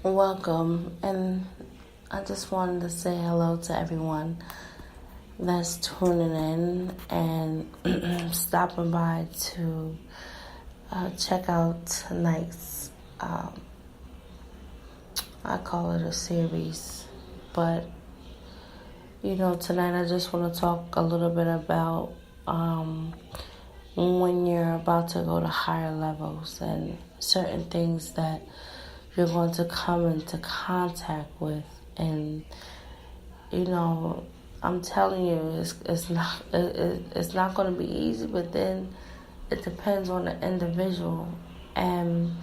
Welcome, and I just wanted to say hello to everyone that's tuning in and stopping by to check out tonight's, I call it a series, but tonight I just want to talk a little bit about when you're about to go to higher levels and certain things that you're going to come into contact with. And I'm telling you, it's not going to be easy, but then it depends on the individual. And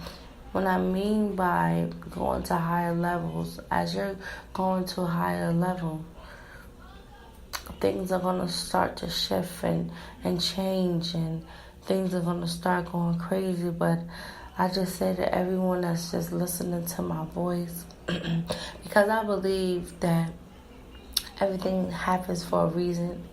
what I mean by going to higher levels, as you're going to a higher level, things are going to start to shift and change, and things are going to start going crazy. But I just say to everyone that's just listening to my voice, because I believe that everything happens for a reason.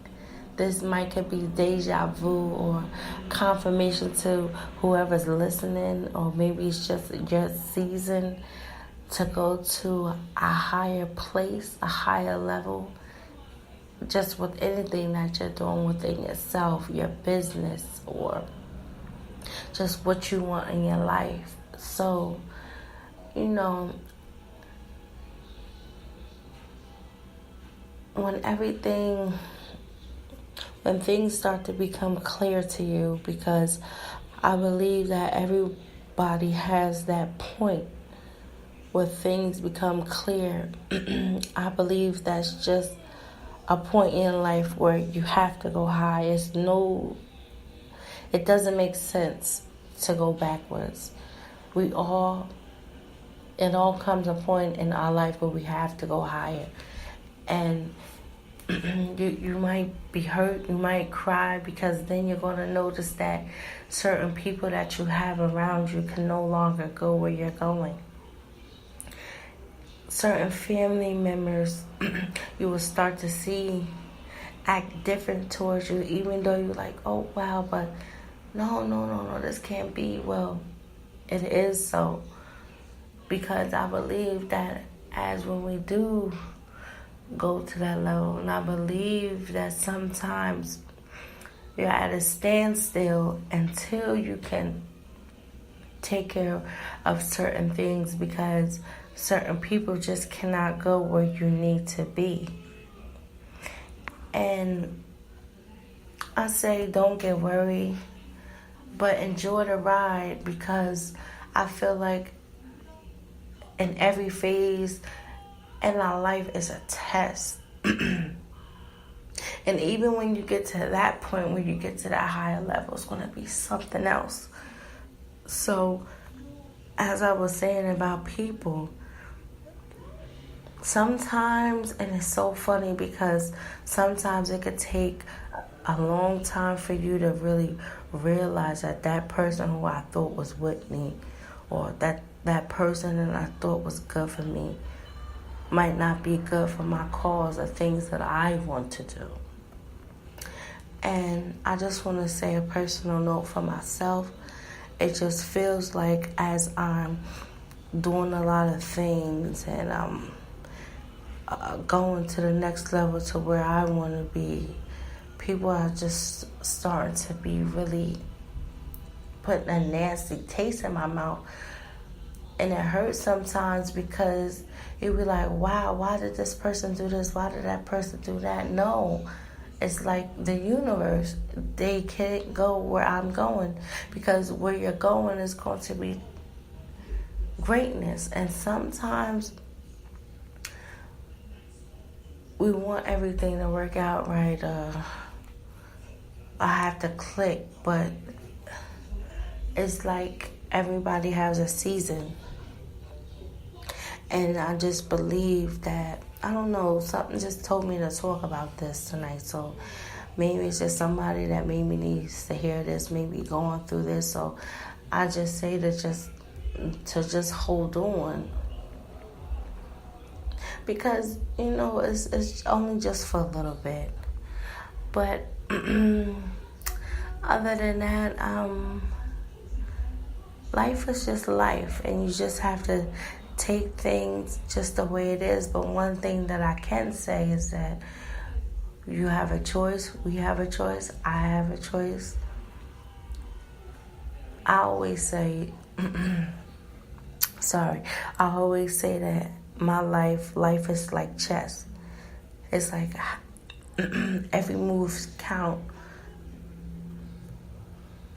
This could be deja vu or confirmation to whoever's listening, or maybe it's just your season to go to a higher place, a higher level, just with anything that you're doing within yourself, your business, or just what you want in your life. So, when things start to become clear to you, because I believe that everybody has that point where things become clear. I believe that's just a point in life where you have to go high. It doesn't make sense to go backwards. It all comes a point in our life where we have to go higher. And you might be hurt, you might cry, because then you're going to notice that certain people that you have around you can no longer go where you're going. Certain family members you will start to see act different towards you, even though you're like, oh wow, but no, this can't be. Well, it is so, because I believe that as when we do go to that level, and I believe that sometimes you're at a standstill until you can take care of certain things, because certain people just cannot go where you need to be. And I say, don't get worried, but enjoy the ride, because I feel like in every phase in our life is a test. And even when you get to that point, when you get to that higher level, it's going to be something else. So, as I was saying about people, sometimes, and it's so funny because sometimes it could take a long time for you to really realize that person who I thought was with me, or that person that I thought was good for me, might not be good for my cause or things that I want to do. And I just want to say a personal note for myself. It just feels like as I'm doing a lot of things and I'm going to the next level to where I want to be, people are just starting to be really putting a nasty taste in my mouth. And it hurts sometimes, because you be like, wow, why did this person do this? Why did that person do that? No, it's like the universe. They can't go where I'm going, because where you're going is going to be greatness. And sometimes we want everything to work out right. I have to click, but it's like everybody has a season. And I just believe that, I don't know, something just told me to talk about this tonight. So maybe it's just somebody that maybe needs to hear this, maybe going through this. So I just say to just hold on. Because, it's only just for a little bit. But other than that, life is just life, and you just have to take things just the way it is. But one thing that I can say is that you have a choice. We have a choice. I have a choice. I always say, I always say that my life is like chess. It's like every move count.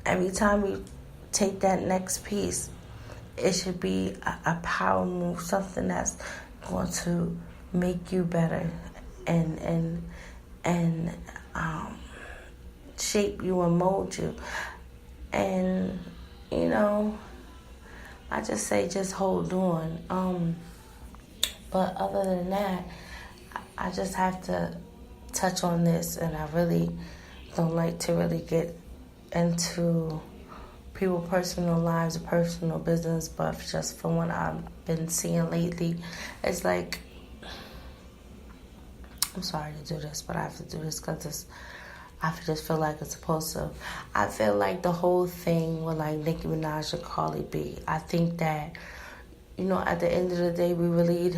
Every time we take that next piece, it should be a power move, something that's going to make you better and shape you and mold you. And I just say just hold on. But other than that, I just have to touch on this, and I really don't like to really get into people's personal lives or personal business, but just from what I've been seeing lately, it's like, I'm sorry to do this, but I have to do this because I just feel like it's supposed to. I feel like the whole thing with like Nicki Minaj and Cardi B, I think that, at the end of the day, we really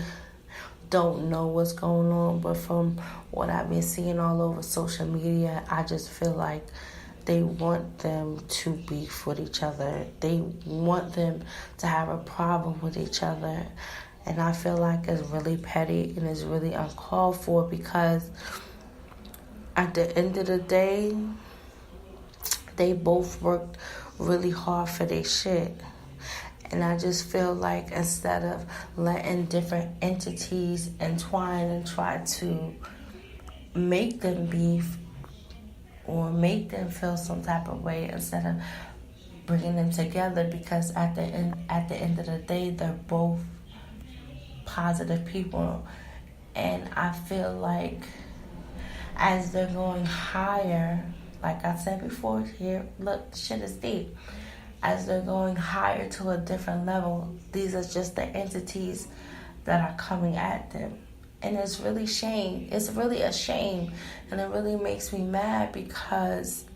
don't know what's going on, but from what I've been seeing all over social media, I just feel like they want them to beef with each other. They want them to have a problem with each other. And I feel like it's really petty and it's really uncalled for, because at the end of the day, they both worked really hard for their shit. And I just feel like instead of letting different entities entwine and try to make them beef or make them feel some type of way, instead of bringing them together, because at the end of the day, they're both positive people. And I feel like as they're going higher, like I said before, here, look, the shit is deep. As they're going higher to a different level, these are just the entities that are coming at them. And it's really shame. It's really a shame. And it really makes me mad because,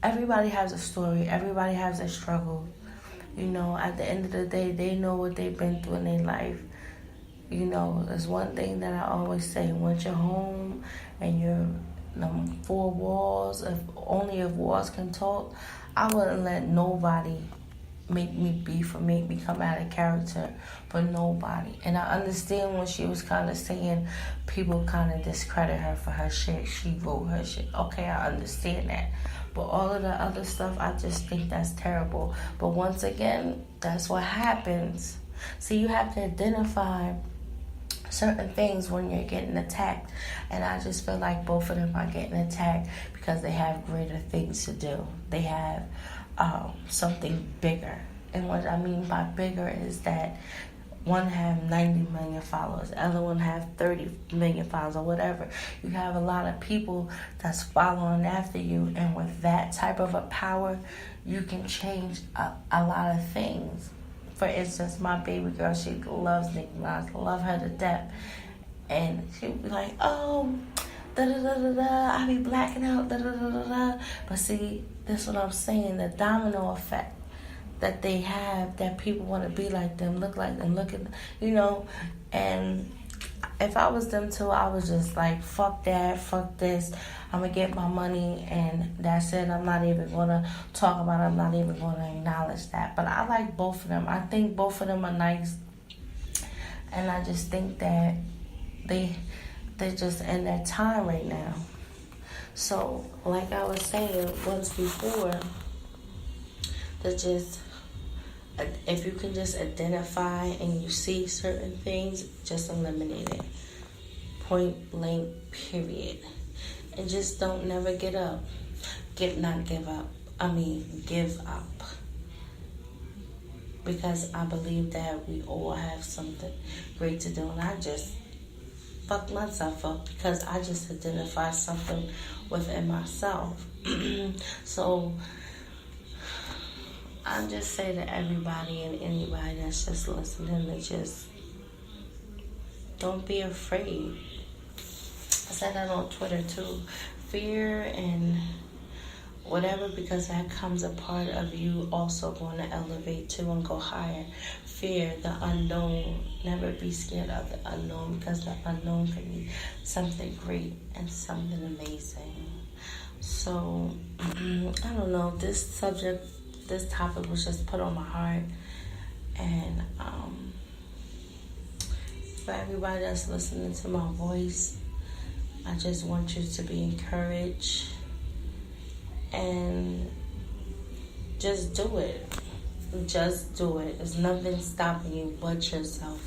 everybody has a story. Everybody has a struggle. At the end of the day, they know what they've been through in their life. There's one thing that I always say: once you're home and you're four walls, if walls can talk, I wouldn't let nobody make me beef or make me come out of character for nobody. And I understand when she was kind of saying people kind of discredit her for her shit. She wrote her shit. Okay, I understand that. But all of the other stuff, I just think that's terrible. But once again, that's what happens. So you have to identify certain things when you're getting attacked. And I just feel like both of them are getting attacked because they have greater things to do. They have something bigger. And what I mean by bigger is that one have 90 million followers, the other one have 30 million followers or whatever. You have a lot of people that's following after you, and with that type of a power, you can change a lot of things. For instance, my baby girl, she loves Nicki Minaj, love her to death. And she would be like, oh, da-da-da-da-da, I be blacking out, da-da-da-da-da. But see, that's what I'm saying, the domino effect that they have, that people want to be like them, look like them, and if I was them too, I was just like, fuck that, fuck this, I'm going to get my money, and that's it. I'm not even going to talk about it, I'm not even going to acknowledge that. But I like both of them. I think both of them are nice, and I just think that they're just in their time right now. So, like I was saying once before, if you can just identify and you see certain things, just eliminate it. Point blank, period. And just don't never give up. Give up. Because I believe that we all have something great to do. And I just fucked myself up because I just identified something within myself. So I just say to everybody and anybody that's just listening to just don't be afraid. I said that on Twitter too. Fear and whatever, because that comes a part of you also going to elevate too and go higher. Fear the unknown. Never be scared of the unknown, because the unknown can be something great and something amazing. So I don't know, this topic was just put on my heart, and for everybody that's listening to my voice, I just want you to be encouraged and just do it. Just do it. There's nothing stopping you but yourself.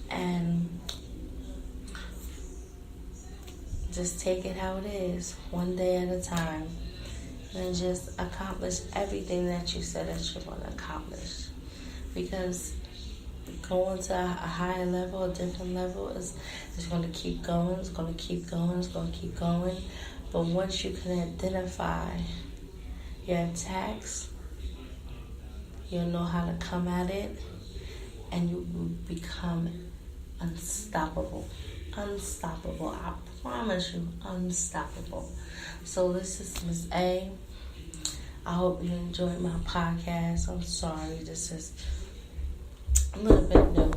And just take it how it is, one day at a time. And just accomplish everything that you said that you're going to accomplish. Because going to a higher level, a different level, is going to keep going. It's going to keep going. It's going to keep going. But once you can identify your attacks, you'll know how to come at it, and you will become unstoppable. Unstoppable. I promise you, unstoppable. So this is Miss A. I hope you enjoyed my podcast. I'm sorry, this is a little bit new.